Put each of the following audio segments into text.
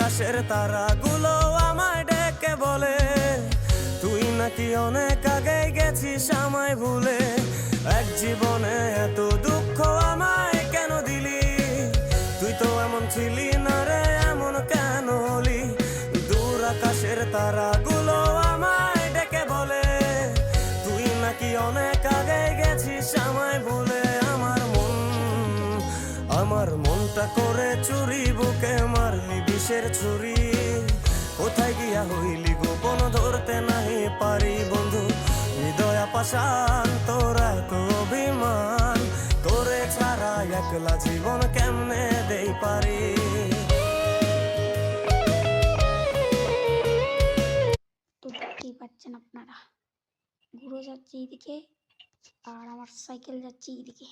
আকাশের তারাগুলো আমায় ডেকে বলে তুই নাকি অনেক আগে গেছিস আমায় ভুলে। এক জীবনে এত দুঃখ আমায় কেন দিলি, তুই তো এমন ছিলি না রে, এমন কেন হলি। দূর আকাশের তারাগুলো আমায় ডেকে বলে তুই নাকি অনেক আগে গেছিস আমায় ভুলে। আমার মনটা করে চুরি, বুকে মারলি বিষের ছুরি। কোথায় গিয়া হইলি গোপন ধরতে নাহি পারি বন্ধু। হৃদয় পাষাণ তোর এত অভিমান, তোরে ছাড়া একলা জীবন কেমনে দেই পারি। তো দেখতেই পাচ্ছেন আপনারা, ঘুরে যাচ্ছে এইদিকে আর আমার সাইকেল যাচ্ছে এইদিকে।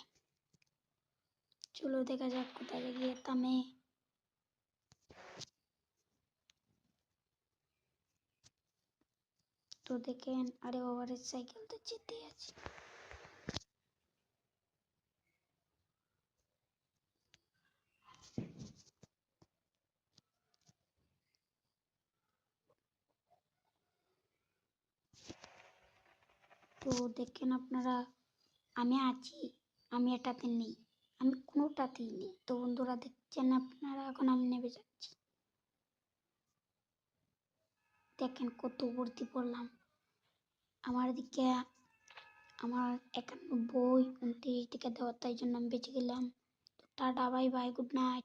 চলো দেখা যাক কোথায় গিয়ে থামে। তো দেখেন, আরে ওভারের সাইকেল তো যেতে আছে। তো দেখেন আপনারা, আমি আছি, আমি এটাতে নেই, আমি কোনোটাতেই নেই। তো বন্ধুরা দেখছেন আপনারা, এখন আমি নেমে যাচ্ছি। দেখেন কত ভর্তি পড়লাম। আমার দিকে আমার 91, 29 দিকে দেওয়া, তাই জন্য আমি বেঁচে গেলাম। তো tata, bye bye, good night.